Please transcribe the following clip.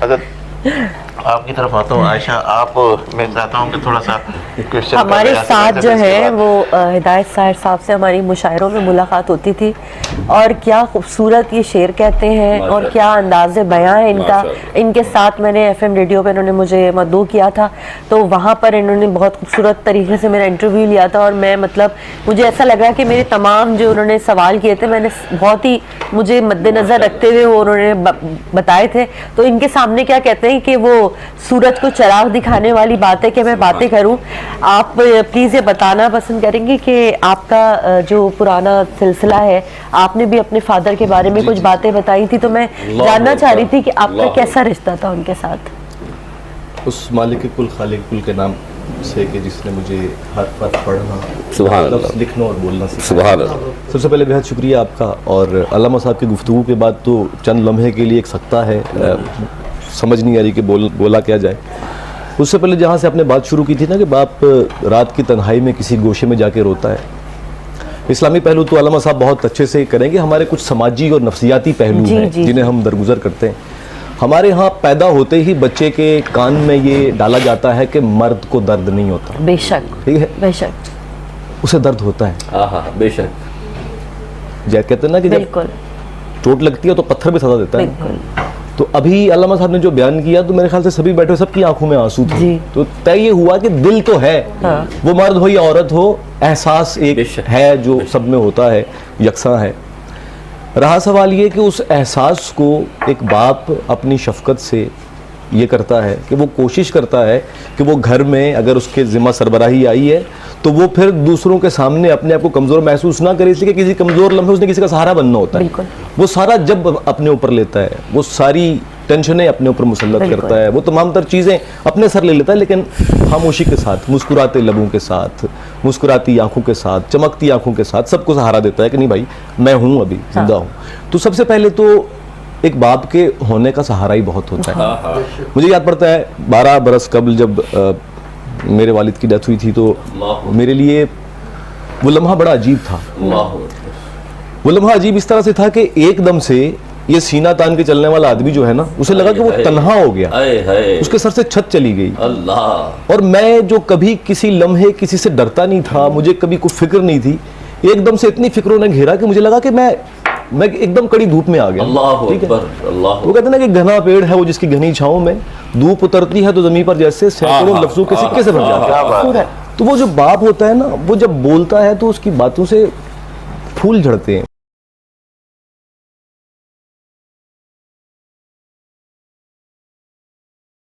آپ کی طرف آتا ہوں عائشہ، آپ میں چاہتا ہوں کہ تھوڑا سا ہمارے ساتھ جو ہے وہ ہدایت صاحب صاحب سے ہماری مشاعروں میں ملاقات ہوتی تھی، اور کیا خوبصورت یہ شعر کہتے ہیں اور کیا انداز بیاں ہے ان کا. ان کے ساتھ میں نے ایف ایم ریڈیو پہ انہوں نے مجھے مدعو کیا تھا، تو وہاں پر انہوں نے بہت خوبصورت طریقے سے میرا انٹرویو لیا تھا، اور میں مجھے ایسا لگ رہا کہ میرے تمام جو انہوں نے سوال کیے تھے میں نے بہت ہی مجھے مد نظر رکھتے ہوئے وہ انہوں نے بتائے تھے. تو ان کے سامنے کیا کہتے ہیں کہ وہ سورج کو چراغ دکھانے والی بات ہے کہ میں باتیں کروں. آپ پلیز یہ بتانا پسند کریں گے کہ آپ کا جو پرانا سلسلہ ہے، آپ نے بھی اپنے فادر کے بارے میں کچھ باتیں بتائی تھی، تو میں جاننا چاہ رہی تھی کہ آپ کا کیسا رشتہ تھا ان کے ساتھ. اس مالک کل خالق کل کے نام سے کہ جس نے مجھے حرف پڑھنا، سبحان اللہ، لفظ لکھنا اور بولنا سکھایا. سبحان اللہ. سب سے پہلے بہت شکریہ آپ کا. اور علامہ صاحب کی گفتگو کے بعد تو چند لمحے کے لیے ایک سکتہ ہے، سمجھ نہیں آ رہی کہ بولا کیا جائے. اس سے پہلے جہاں سے آپ نے بات شروع کی تھی نا کہ باپ رات کی تنہائی میں کسی گوشے میں جا کے روتا ہے، اسلامی پہلو تو علامہ صاحب بہت اچھے سے کریں گے. ہمارے کچھ سماجی اور نفسیاتی پہلو ہیں جنہیں ہم درگزر کرتے ہیں. ہمارے ہاں پیدا ہوتے ہی بچے کے کان میں یہ ڈالا جاتا ہے کہ مرد کو درد نہیں ہوتا. بے شک، ٹھیک ہے، بے شک اسے درد ہوتا ہے. ہاں بے شک. جیسے کہتے ہیں نا کہ جب بالکل چوٹ لگتی ہے تو پتھر بھی سزا دیتا ہے. بالکل. تو ابھی علامہ صاحب نے جو بیان کیا تو میرے خیال سے سبھی بیٹھے سب کی آنکھوں میں آنسو تھے. تو طے یہ ہوا کہ دل تو ہے، وہ مرد ہو یا عورت ہو، احساس ایک ہے جو سب میں ہوتا ہے، یکساں ہے. رہا سوال یہ کہ اس احساس کو ایک باپ اپنی شفقت سے یہ کرتا ہے کہ وہ کوشش کرتا ہے کہ وہ گھر میں اگر اس کے ذمہ سربراہی آئی ہے تو وہ پھر دوسروں کے سامنے اپنے آپ کو کمزور محسوس نہ کرے، اس لیے کہ کسی کمزور لمحے اس نے کسی کا سہارا بننا ہوتا ہے. وہ سارا جب اپنے اوپر لیتا ہے، وہ ساری ٹینشنیں اپنے اوپر مسلط کرتا ہے، وہ تمام تر چیزیں اپنے سر لے لیتا ہے، لیکن خاموشی کے ساتھ، مسکراتے لبوں کے ساتھ، مسکراتی آنکھوں کے ساتھ، چمکتی آنکھوں کے ساتھ سب کو سہارا دیتا ہے کہ نہیں بھائی میں ہوں، ابھی زندہ ہوں. تو سب سے پہلے تو ایک باپ کے ہونے کا سہارا ہی بہت ہوتا ہے. مجھے یاد پڑتا ہے 12 برس قبل جب میرے والد کی ڈیتھ ہوئی تھی تو میرے لیے وہ لمحہ بڑا عجیب تھا. وہ لمحہ عجیب اس طرح سے تھا کہ ایک دم سے یہ سینہ تان کے چلنے والا آدمی جو ہے نا، اسے لگا کہ وہ تنہا ہو گیا، اس کے سر سے چھت چلی گئی. اور میں جو کبھی کسی لمحے کسی سے ڈرتا نہیں تھا، مجھے کبھی کوئی فکر نہیں تھی، ایک دم سے اتنی فکروں نے گھیرا کہ مجھے لگا کہ میں ایک دم کڑی دھوپ میں آ گیا. وہ کہتے ہیں نا کہ گھنا پیڑ ہے وہ جس کی گھنی چھاؤں میں دھوپ اترتی ہے تو زمین پر جیسے سینکڑوں لفظوں کے سکے سے بھر جاتا ہے. تو وہ جو باپ ہوتا ہے نا، وہ جب بولتا ہے تو اس کی باتوں سے پھول جھڑتے ہیں.